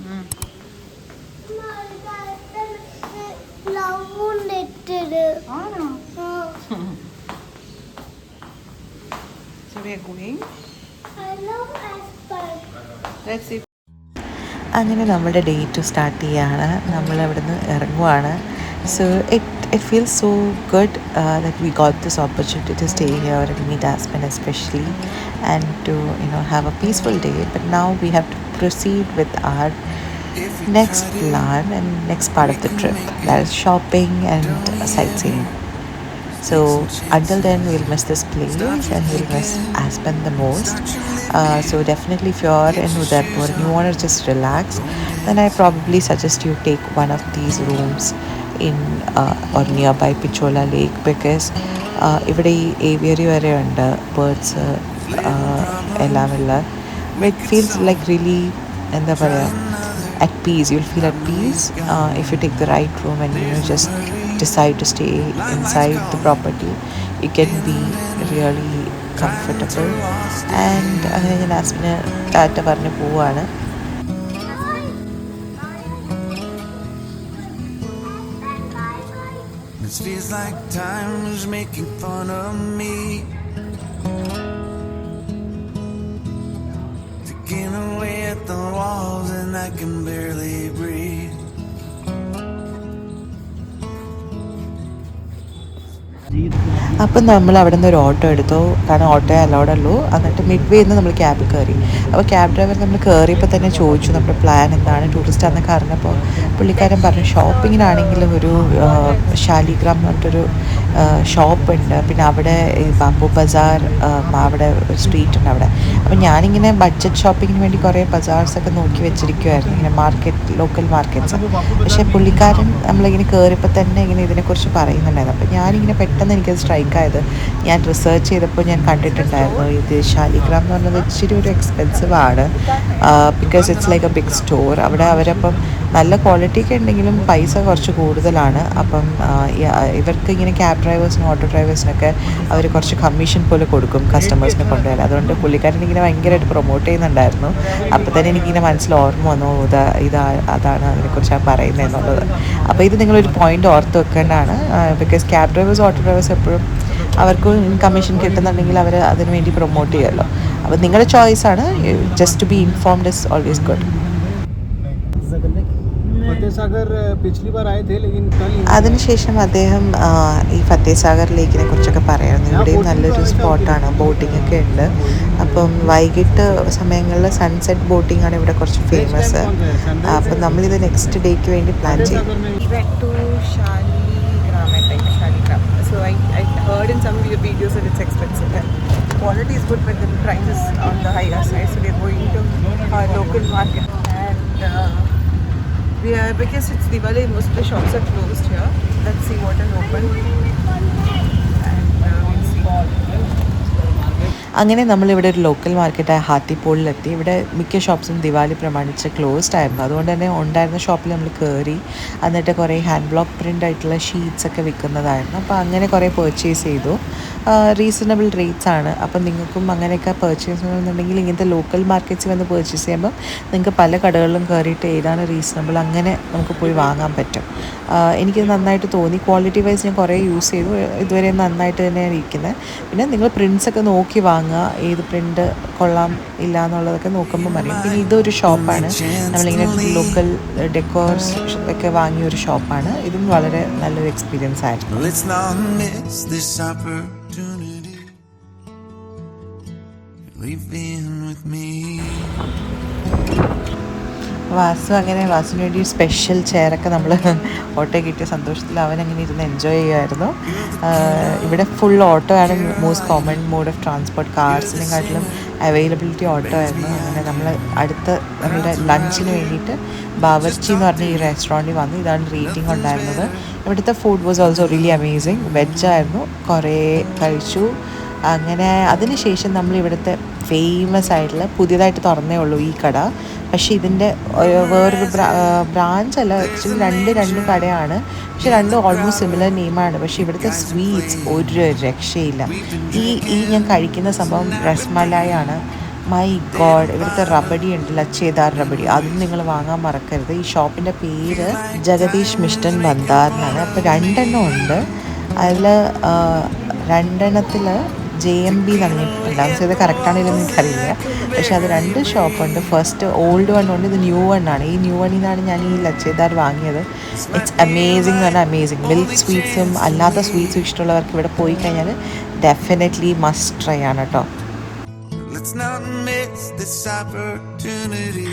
So we are going. Let's see. അങ്ങനെ നമ്മുടെ day to start ചെയ്യാണ്. നമ്മൾ അവിടുന്ന് ഇറങ്ങുവാണ്. So it feels so good that we got this opportunity to stay here and meet Aspen especially, and to have a peaceful day. But now we have to proceed with our next plan and next part of the trip, that is shopping and sightseeing. So until then we'll miss this place and we'll miss Aspen the most. So definitely if you're in Udaipur and you want to just relax, then I probably suggest you take one of these rooms in or nearby Pichola Lake, because ഇവിടെ ഈ aviary വരെ ഉണ്ട്, birds എല്ലാം ഉള്ള. It feels like really എന്താ പറയുക, at peace. You'll feel at peace if you take the right room and just decide to stay inside the property. You can be really comfortable. And അങ്ങനെ ഞാൻ ആസ്പിന് ടാറ്റ പറഞ്ഞ് പോവാണ്. It feels like time is making fun of me, taking away at the walls and I can barely breathe. അപ്പം നമ്മൾ അവിടെ നിന്ന് ഒരു auto എടുത്തു, കാരണം ഓട്ടോ അലൗഡ് ഉള്ളൂ. എന്നിട്ട് മിഡ് വേന്ന് നമ്മൾ ക്യാബിൽ കയറി. അപ്പോൾ ക്യാബ് ഡ്രൈവർ നമ്മൾ കയറിയപ്പോൾ തന്നെ ചോദിച്ചു നമ്മുടെ പ്ലാൻ എന്താണ്, ടൂറിസ്റ്റാണെന്നൊക്കെ അറിഞ്ഞപ്പോൾ പുള്ളിക്കാരൻ പറഞ്ഞു ഷോപ്പിങ്ങിനാണെങ്കിലും ഒരു ശാലിഗ്രാം എന്ന് പറഞ്ഞിട്ടൊരു ഷോപ്പ് ഉണ്ട്, പിന്നെ അവിടെ ബാംബു ബസാർ, അവിടെ ഒരു സ്ട്രീറ്റ് ഉണ്ട് അവിടെ. അപ്പം ഞാനിങ്ങനെ ബഡ്ജറ്റ് ഷോപ്പിങ്ങിന് വേണ്ടി കുറേ ബസാർസൊക്കെ നോക്കി വെച്ചിരിക്കുമായിരുന്നു, ഇങ്ങനെ മാർക്കറ്റ്, ലോക്കൽ മാർക്കറ്റ്സ്. പക്ഷേ പുള്ളിക്കാരൻ നമ്മളിങ്ങനെ കയറിയപ്പോൾ തന്നെ ഇങ്ങനെ ഇതിനെക്കുറിച്ച് പറയുന്നുണ്ടായിരുന്നു. അപ്പം ഞാനിങ്ങനെ പെട്ടെന്ന് എനിക്കത് സ്ട്രൈക്കായത്, ഞാൻ റിസർച്ച് ചെയ്തപ്പോൾ ഞാൻ കണ്ടിട്ടുണ്ടായിരുന്നു ഇത് ശാലിഗ്രാം എന്ന് പറഞ്ഞത് ഇച്ചിരി ഒരു എക്സ്പെൻസീവ് ആണ്, because it's like a big store. അവിടെ അവരപ്പം നല്ല ക്വാളിറ്റിയൊക്കെ ഉണ്ടെങ്കിലും പൈസ കുറച്ച് കൂടുതലാണ്. അപ്പം ഇവർക്ക് ഇങ്ങനെ ക്യാബ് ഡ്രൈവേഴ്സിനും ഓട്ടോ ഡ്രൈവേഴ്സിനൊക്കെ അവർ കുറച്ച് കമ്മീഷൻ പോലെ കൊടുക്കും കസ്റ്റമേഴ്സിനെ കൊണ്ടുവരാൻ. അതുകൊണ്ട് പുള്ളിക്കാരൻ ഇങ്ങനെ ഭയങ്കരമായിട്ട് പ്രൊമോട്ട് ചെയ്യുന്നുണ്ടായിരുന്നു. അപ്പോൾ തന്നെ എനിക്കിങ്ങനെ മനസ്സിൽ ഓർമ്മ വന്നു, അതാണ് അതിനെക്കുറിച്ചാണ് പറയുന്നത് എന്നുള്ളത്. അപ്പോൾ ഇത് നിങ്ങളൊരു പോയിൻ്റ് ഓർത്ത് വെക്കേണ്ടതാണ്, because cab drivers auto drivers എപ്പോഴും അവർക്ക് കമ്മീഷൻ കിട്ടുന്നുണ്ടെങ്കിൽ അവർ അതിന് വേണ്ടി പ്രൊമോട്ട് ചെയ്യുമല്ലോ. അപ്പോൾ നിങ്ങളുടെ ചോയ്സാണ്. Just to be informed is always good. അതിനുശേഷം അദ്ദേഹം ഈ ഫത്തേസാഗർ ലേക്കിനെ കുറിച്ചൊക്കെ പറയായിരുന്നു. ഇവിടെയും നല്ലൊരു സ്പോട്ടാണ്, ബോട്ടിംഗ് ഒക്കെ ഉണ്ട്. അപ്പം വൈകിട്ട് സമയങ്ങളിൽ സൺസെറ്റ് ബോട്ടിംഗ് ആണ് ഇവിടെ കുറച്ച് ഫേമസ്. അപ്പം നമ്മളിത് നെക്സ്റ്റ് ഡേക്ക് വേണ്ടി പ്ലാൻ ചെയ്യും. So I heard in some of your videos that it's expensive. Quality is good, but the price is on the higher side. So we are going to our local market, and we are, because it's Diwali, most of the shops are closed here. Let's see what is open, and we'll see. അങ്ങനെ നമ്മളിവിടെ ഒരു local മാർക്കറ്റായ ഹാത്തിപ്പോളിലെത്തി. ഇവിടെ മിക്ക ഷോപ്സും ദിവാലി പ്രമാണിച്ച് closed ആയിരുന്നു. അതുകൊണ്ട് തന്നെ ഉണ്ടായിരുന്ന ഷോപ്പിൽ നമ്മൾ കയറി. എന്നിട്ട് കുറേ ഹാൻഡ് ബ്ലോക്ക് പ്രിൻ്റ് ആയിട്ടുള്ള ഷീറ്റ്സൊക്കെ വിൽക്കുന്നതായിരുന്നു. അപ്പോൾ അങ്ങനെ കുറേ പർച്ചേസ് ചെയ്തു. റീസണബിൾ റേറ്റ്സ് ആണ്. അപ്പം നിങ്ങൾക്കും അങ്ങനെയൊക്കെ പർച്ചേസ് ചെയ്യണമെന്നുണ്ടെങ്കിൽ ഇങ്ങനത്തെ ലോക്കൽ മാർക്കറ്റ്സ് വന്ന് പർച്ചേസ് ചെയ്യുമ്പം നിങ്ങൾക്ക് പല കടകളിലും കയറിയിട്ട് ഏതാണ് റീസണബിൾ അങ്ങനെ നമുക്ക് പോയി വാങ്ങാൻ പറ്റും. എനിക്ക് നന്നായിട്ട് തോന്നി. ക്വാളിറ്റി വൈസ് ഞാൻ കുറേ യൂസ് ചെയ്തു, ഇതുവരെ നന്നായിട്ട് തന്നെയാണ് ഇരിക്കുന്നത്. പിന്നെ നിങ്ങൾ പ്രിൻറ്റ്സൊക്കെ നോക്കി വാങ്ങുക, ഏത് പ്രിൻ്റ് കൊള്ളാം ഇല്ല എന്നുള്ളതൊക്കെ നോക്കുമ്പോൾ അറിയാം. പിന്നെ ഇതൊരു ഷോപ്പാണ്, നമ്മളിങ്ങനെ ലോക്കൽ ഡെക്കോർസ് ഒക്കെ വാങ്ങിയ ഒരു ഷോപ്പാണ്. ഇതും വളരെ നല്ലൊരു എക്സ്പീരിയൻസ് ആയിരുന്നു. വാസുവിന് വേണ്ടി സ്പെഷ്യൽ ചെയറൊക്കെ നമ്മൾ ഓട്ടോ കിട്ടിയ സന്തോഷത്തിൽ അവനങ്ങനെ ഇരുന്ന് എൻജോയ് ചെയ്യുമായിരുന്നു. ഇവിടെ ഫുൾ ഓട്ടോ ആണ് most common mode of transport. കാർസിനെക്കാട്ടിലും അവൈലബിലിറ്റി ഓട്ടോ ആയിരുന്നു. അങ്ങനെ നമ്മൾ നമ്മളുടെ ലഞ്ചിന് വേണ്ടിയിട്ട് ബാവർച്ചി എന്ന് പറഞ്ഞ ഈ റെസ്റ്റോറൻറ്റിൽ വന്നു. ഇതാണ് റേറ്റിംഗ് ഉണ്ടായിരുന്നത്. ഇവിടുത്തെ food was also really amazing. വെജായിരുന്നു, കുറേ കഴിച്ചു. അങ്ങനെ അതിനുശേഷം നമ്മൾ ഇവിടുത്തെ ഫേമസ് ആയിട്ടുള്ള പുതിയതായിട്ട് തുറന്നേ ഉള്ളൂ ഈ കട. പക്ഷേ ഇതിൻ്റെ വേറൊരു ബ്രാഞ്ചല്ല, ആക്ച്വലി രണ്ട് കടയാണ്. പക്ഷെ രണ്ടും ഓൾമോസ്റ്റ് സിമിലർ നെയിമാണ്. പക്ഷേ ഇവിടുത്തെ സ്വീറ്റ്സ് ഒരു രക്ഷയില്ല. ഈ ഞാൻ കഴിക്കുന്ന സംഭവം റസ്മലായി ആണ്. മൈ ഗോഡ്, ഇവിടുത്തെ റബഡി ഉണ്ട്, ലച്ചേദാർ റബഡി, അതും നിങ്ങൾ വാങ്ങാൻ മറക്കരുത്. ഈ ഷോപ്പിൻ്റെ പേര് ജഗദീഷ് മിഷ്ടൻ ഭണ്ഡാർ എന്നാണ്. അപ്പോൾ 2 എണ്ണം ഉണ്ട്. അതിൽ 2 എണ്ണത്തിൽ JMB എന്നാണ് ഞാൻ പ്രൊനൗൺസ് ചെയ്ത് കറക്റ്റാണെങ്കിലും എനിക്കറിയില്ല. പക്ഷെ അത് 2 ഷോപ്പുണ്ട്. ഫസ്റ്റ് ഓൾഡ് വൺ ഉണ്ട്, ഇത് ന്യൂ വൺ ആണ്. ഈ ന്യൂ വണ്ണിൽ നിന്നാണ് ഞാൻ ഈ ലച്ചേദാർ വാങ്ങിയത്. ഇറ്റ്സ് അമേസിംഗ് എന്ന് പറഞ്ഞാൽ അമേസിങ്. മിൽക്ക് സ്വീറ്റ്സും അല്ലാത്ത സ്വീറ്റ്സും ഇഷ്ടമുള്ളവർക്ക് ഇവിടെ പോയി കഴിഞ്ഞാൽ ഡെഫിനറ്റ്ലി മസ്റ്റ് ട്രൈ ആണ് കേട്ടോ. Let's not miss this opportunity.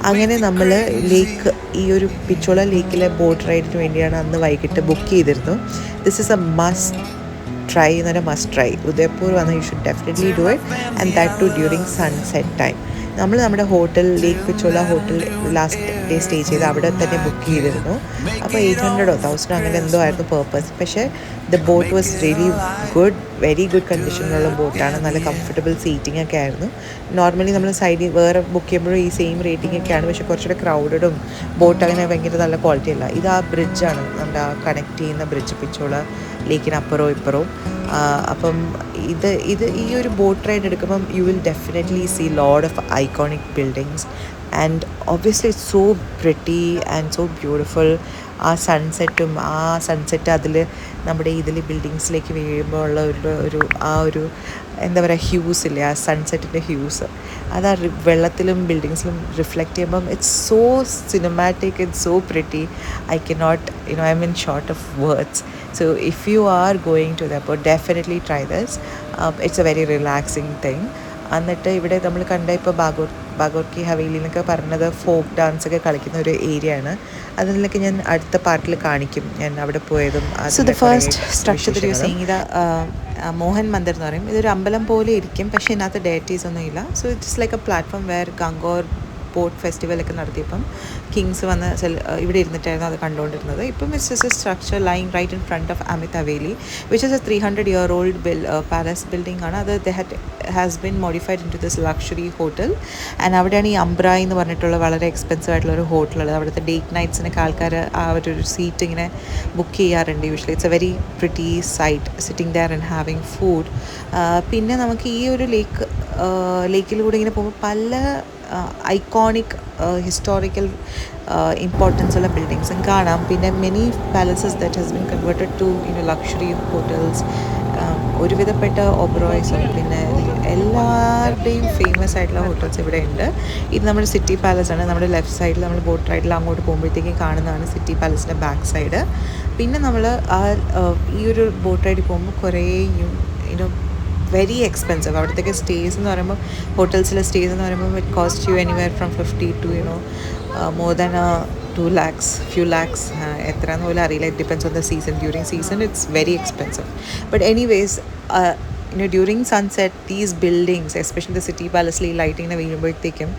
അങ്ങനെ നമ്മൾ ലേക്ക്, ഈ ഒരു പിച്ചോള ലേക്കിലെ ബോട്ട് റൈഡിന് വേണ്ടിയാണ് അന്ന് വൈകിട്ട് ബുക്ക് ചെയ്തിരുന്നു. This is a must try എന്ന് പറഞ്ഞാൽ മസ്റ്റ് ട്രൈ. ഉദയ്പൂർ വന്നാൽ you should definitely do it, and that to during sunset time. നമ്മൾ നമ്മുടെ ഹോട്ടൽ ലേക്ക് Pichola hotel last day stay ചെയ്ത് അവിടെ തന്നെ ബുക്ക് ചെയ്തിരുന്നു. അപ്പോൾ 800 or 1000 അങ്ങനെ എന്തോ ആയിരുന്നു പർപ്പസ്. പക്ഷേ the boat was really good, very good കണ്ടീഷനിലുള്ള ബോട്ടാണ്. നല്ല കംഫർട്ടബിൾ സീറ്റിംഗ് ഒക്കെ ആയിരുന്നു. നോർമലി നമ്മൾ സൈഡിൽ വേറെ ബുക്ക് ചെയ്യുമ്പോഴും ഈ സെയിം റേറ്റിംഗ് ഒക്കെയാണ്, പക്ഷേ കുറച്ചുകൂടെ ക്രൗഡഡും ബോട്ട് അങ്ങനെ ഭയങ്കര നല്ല ക്വാളിറ്റി അല്ല. ഇത് ആ ബ്രിഡ്ജാണ്, നമ്മുടെ ആ കണക്ട് ചെയ്യുന്ന ബ്രിഡ്ജ് പിച്ചോള ലേക്കിന് അപ്പുറവും ഇപ്പുറവും. അപ്പം ഇത് ഈ ഒരു ബോട്ട് റൈഡ് എടുക്കുമ്പം you will definitely see load of iconic buildings and obviously it's so pretty and so beautiful. ആ സൺസെറ്റ് അതിൽ നമ്മുടെ ഇതിൽ ബിൽഡിങ്സിലേക്ക് വീഴുമ്പോൾ ഉള്ള ഒരു എന്താ പറയുക, ഹ്യൂസ് ഇല്ലേ, ആ സൺസെറ്റിൻ്റെ ഹ്യൂസ് അത് ആ വെള്ളത്തിലും ബിൽഡിങ്സിലും റിഫ്ലക്റ്റ് ചെയ്യുമ്പം it's so cinematic, it's so pretty. I cannot I mean short of words. So if you are going to the airport, definitely try this. It's a very relaxing thing. എന്നിട്ട് ഇവിടെ നമ്മൾ കണ്ട ഇപ്പോൾ ബാഗോർ കി ഹവേലി എന്നൊക്കെ പറഞ്ഞത് ഫോക്ക് ഡാൻസ് ഒക്കെ കളിക്കുന്ന ഒരു ഏരിയ ആണ്. അതിലൊക്കെ ഞാൻ അടുത്ത പാർട്ടിൽ കാണിക്കും ഞാൻ അവിടെ പോയതും. So the first structure that you seeing ഇത് മോഹൻ മന്ദിർ എന്ന് പറയും. ഇതൊരു അമ്പലം പോലെ ഇരിക്കും, പക്ഷേ ഇതിനകത്ത് ഡേറ്റീസ് ഒന്നും ഇല്ല. So it's like a platform where Gangaur boat ഫെസ്റ്റിവലൊക്കെ നടത്തിയപ്പം കിങ്സ് വന്ന് ഇവിടെ ഇരുന്നിട്ടായിരുന്നു അത് കണ്ടുകൊണ്ടിരുന്നത്. ഇപ്പം it's just a structure lying right in front of Amet Haveli, which is a 300-year-old palace building ആണ്. അത് has been modified into this luxury hotel. And അവിടെയാണ് ഈ അംബ്രായി എന്ന് പറഞ്ഞിട്ടുള്ള വളരെ എക്സ്പെൻസീവ് ആയിട്ടുള്ള ഒരു ഹോട്ടലുള്ളത്. അവിടുത്തെ ഡേറ്റ് നൈറ്റ്സിനൊക്കെ ആൾക്കാർ ആ ഒരു സീറ്റ് ഇങ്ങനെ ബുക്ക് ചെയ്യാറുണ്ട് usually. It's a very pretty sight sitting there and having food. പിന്നെ നമുക്ക് ഈ ഒരു ലേക്കിലൂടെ ഇങ്ങനെ പോകുമ്പോൾ പല ഐക്കോണിക് ഹിസ്റ്റോറിക്കൽ ഇമ്പോർട്ടൻസ് ഉള്ള ബിൽഡിങ്സും കാണാം. പിന്നെ many palaces that has been converted to luxury hotels. ഒരുവിധപ്പെട്ട ഒബ്രോയ്സും പിന്നെ എല്ലാവരുടെയും ഫേമസ് ആയിട്ടുള്ള ഹോട്ടൽസ് ഇവിടെ ഉണ്ട്. ഇത് നമ്മുടെ സിറ്റി പാലസ് ആണ്. നമ്മുടെ ലെഫ്റ്റ് സൈഡിൽ നമ്മൾ ബോട്ട് റൈഡിൽ അങ്ങോട്ട് പോകുമ്പോഴത്തേക്കും കാണുന്നതാണ് സിറ്റി പാലസിൻ്റെ ബാക്ക് സൈഡ്. പിന്നെ നമ്മൾ ഈ ഒരു ബോട്ട് റൈഡിൽ പോകുമ്പോൾ കുറേ വെരി എക്സ്പെൻസീവ്. അവിടത്തേക്ക് സ്റ്റേസ് എന്ന് പറയുമ്പോൾ ഹോട്ടൽസിലെ സ്റ്റേസ് എന്ന് പറയുമ്പോൾ it cost you anywhere from 50 to more than 2 lakhs, few lakhs. എത്രയെന്ന് പോലും അറിയില്ല. It depends on the season. During season it's very expensive. But anyways during sunset these buildings, especially the city palace lighting na veeyumboythekkum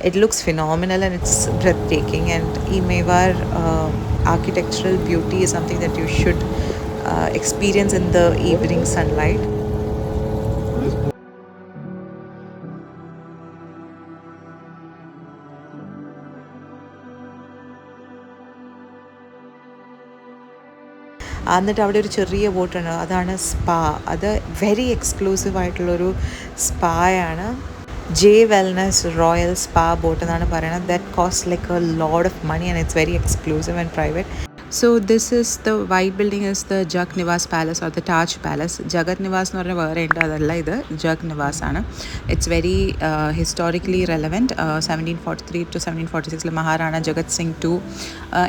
it looks phenomenal and it's breathtaking. And ee Mewar architectural beauty is something that you should experience in the evening sunlight. എന്നിട്ട് അവിടെ ഒരു ചെറിയ ബോട്ടുണ്ട്, അതാണ് spa. അത് very exclusive ആയിട്ടുള്ളൊരു സ്പായാണ്. J wellness royal spa boat എന്നാണ് പറയുന്നത്. That cost like a load of money and it's very exclusive and private. So this is the white building is the Jag Niwas Palace or the Taj Palace. Jagat Niwas എന്ന് പറഞ്ഞാൽ വേറെ ഉണ്ട്, അതല്ല, ഇത് ജഗ് നിവാസ് ആണ്. It's very historically relevant. 1743 to 1746 Maharana Jagat Singh II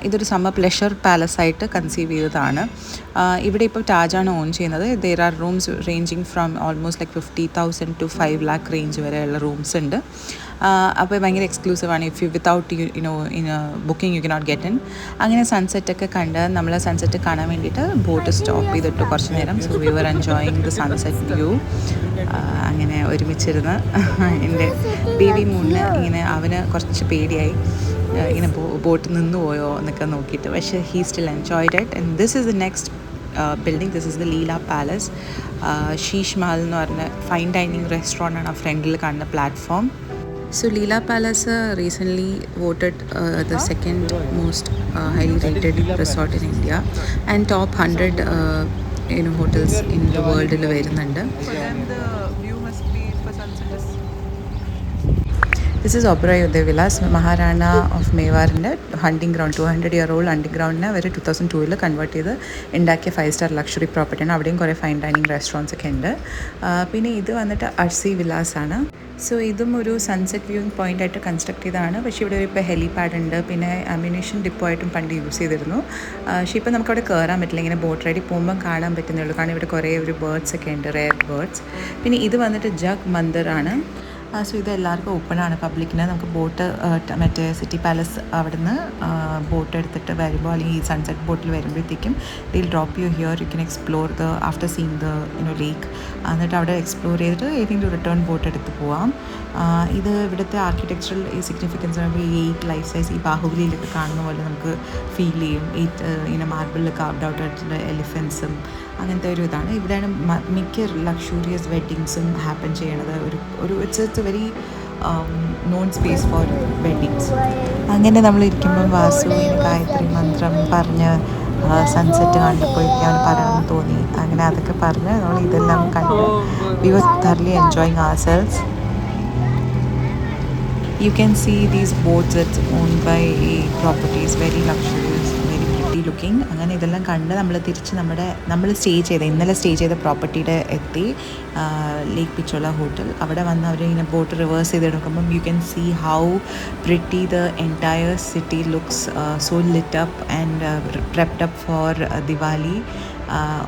ഇതൊരു summer pleasure palace ആയിട്ട് conceive ചെയ്തതാണ്. ഇവിടെ ഇപ്പോൾ താജാണ് ഓൺ ചെയ്യുന്നത്. There are rooms ranging from almost like 50,000 to 5 lakh range വരെയുള്ള റൂംസ് ഉണ്ട്. അപ്പോൾ ഭയങ്കര എക്സ്ക്ലൂസീവാണ്. If you without booking you cannot get in. അങ്ങനെ സൺസെറ്റൊക്കെ കണ്ട് നമ്മൾ സൺസെറ്റ് കാണാൻ വേണ്ടിയിട്ട് ബോട്ട് സ്റ്റോപ്പ് ചെയ്തിട്ട് കുറച്ച് നേരം. So we were enjoying the sunset view. അങ്ങനെ ഒരുമിച്ചിരുന്ന് എൻ്റെ ബേബി മൂണിന് ഇങ്ങനെ അവന് കുറച്ച് പേടിയായി, ഇങ്ങനെ ബോട്ട് നിന്ന് പോയോ എന്നൊക്കെ നോക്കിയിട്ട്. പക്ഷേ he still enjoyed it. And this is the next building. This is the Leela Palace. Sheesh Mahal എന്ന് പറഞ്ഞ ഫൈൻ ഡൈനിങ് റെസ്റ്റോറൻ്റ് ആണ് ആ ഫ്രണ്ടിൽ കാണുന്ന platform. So Leela Palace recently voted the second most highly rated resort in India and top 100 hotels in the world il varunundu. For them the view must be this is Oberoi Udai Vilas, Maharana of മേവാറിൻ്റെ hunting ground, 200-year-old hunting ഗ്രൗണ്ടിനെ അവർ 2002 convert ചെയ്ത് ഉണ്ടാക്കിയ 5-star luxury പ്രോപ്പർട്ടിയാണ്. അവിടെയും കുറേ fine dining restaurants ഒക്കെ ഉണ്ട്. പിന്നെ ഇത് വന്നിട്ട് അർസി വിലാസ് ആണ്. സോ ഇതും ഒരു സൺസെറ്റ് വ്യൂയിങ് പോയിൻ്റ് ആയിട്ട് കൺസ്ട്രക്ട് ചെയ്തതാണ്. പക്ഷേ ഇവിടെ ഇപ്പോൾ ഹെലിപാഡ് ഉണ്ട്, പിന്നെ അമ്യൂണേഷൻ ഡിപ്പോ ആയിട്ടും പണ്ട് യൂസ് ചെയ്തിരുന്നു. പക്ഷേ ഇപ്പോൾ നമുക്കവിടെ കയറാൻ പറ്റില്ല, ഇങ്ങനെ ബോട്ട് റൈഡിൽ പോകുമ്പം കാണാൻ പറ്റുന്നേ ഉള്ളൂ. കാരണം ഇവിടെ കുറേ ഒരു ബേർഡ്സ് ഒക്കെ ഉണ്ട്, റെയർ ബേർഡ്സ്. പിന്നെ ഇത് വന്നിട്ട് ജഗ് മന്ദിർ ആണ്. സോ ഇത് എല്ലാവർക്കും ഓപ്പണാണ്, പബ്ലിക്കിന്. നമുക്ക് ബോട്ട് മറ്റേ സിറ്റി പാലസ് അവിടുന്ന് ബോട്ട് എടുത്തിട്ട് വരുമ്പോൾ, അല്ലെങ്കിൽ ഈ സൺസെറ്റ് ബോട്ടിൽ വരുമ്പോഴത്തേക്കും they'll drop you here, you can explore after seeing lake. എന്നിട്ട് അവിടെ എക്സ്പ്ലോർ ചെയ്തിട്ട് ഏതെങ്കിലും റിട്ടേൺ ബോട്ട് എടുത്ത് പോവാം. ഇത് ഇവിടുത്തെ ആർക്കിടെക്ചറൽ സിഗ്നിഫിക്കൻസ് ഈ 8 ലൈഫ് സൈസ്, ഈ ബാഹുബലിയിലൊക്കെ കാണുന്ന പോലെ നമുക്ക് ഫീൽ ചെയ്യും. 8 ഇങ്ങനെ മാർബിളിൽ കാർവ്ഡ് ഔട്ട് ആയിട്ടുള്ള എലിഫൻസും അങ്ങനത്തെ ഒരു ഇതാണ്. ഇവിടെയാണ് മിക്ക ലക്ഷൂറിയസ് വെഡ്ഡിങ്സും ഹാപ്പൻ ചെയ്യണത്. ഒരു it's a very non space four weddings. അങ്ങനെ നമ്മൾ ഇരിക്കുമ്പം വാസു ഗായത്രി മന്ത്രം പറഞ്ഞ് സൺസെറ്റ് കണ്ടപ്പോഴേക്കും അവന് പറയണമെന്ന് തോന്നി. അങ്ങനെ അതൊക്കെ പറഞ്ഞ് നമ്മൾ ഇതെല്ലാം കണ്ട് we were thoroughly enjoying ourselves. You can see these boats that's owned by properties, very luxurious, very pretty looking. അങ്ങനെ ഇതെല്ലാം കണ്ട് നമ്മൾ തിരിച്ച് നമ്മൾ ഇന്നലെ സ്റ്റേ ചെയ്ത പ്രോപ്പർട്ടിയുടെ എത്തി, ലേക്ക് പിച്ചോള ഹോട്ടൽ. അവിടെ വന്ന് അവരിങ്ങനെ ബോട്ട് റിവേഴ്സ് ചെയ്തെടുക്കുമ്പം you can see how pretty the entire city looks, so lit up and prepped up for Diwali,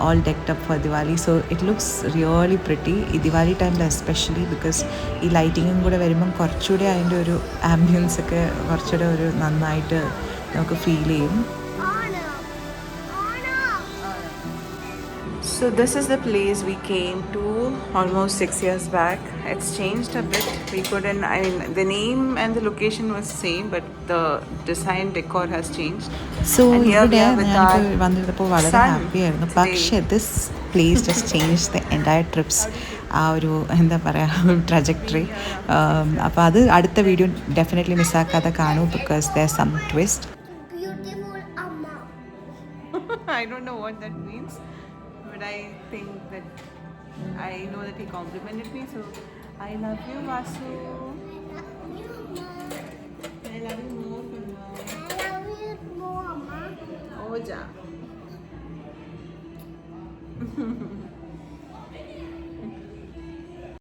all decked up for Diwali. So it looks really pretty. ഈ ദിവാലി ടൈമിൽ especially, because ഈ ലൈറ്റിങ്ങും കൂടെ വരുമ്പം കുറച്ചുകൂടെ അതിൻ്റെ ഒരു ambience ഒക്കെ കുറച്ചുകൂടെ ഒരു നന്നായിട്ട് നമുക്ക് ഫീൽ ചെയ്യും. So this is the place we came to almost 6 years back. It's changed a bit. The name and the location was same, but the design decor has changed. So ഇവിടെ ഞാൻ വന്നിരുന്നപ്പോൾ വളരെ happy ആയിരുന്നു. പക്ഷേ this place just change the entire TRIPS, ആ ഒരു എന്താ പറയുക trajectory. അപ്പോൾ അത് അടുത്ത വീഡിയോ ഡെഫിനറ്റ്ലി മിസ്സാക്കാതെ കാണൂ, because there some twist. I don't know what that means, but I think that I know that he complimented me, so I love you, Vasu. I love you more, Kunal. I love you more, Mama. Oja.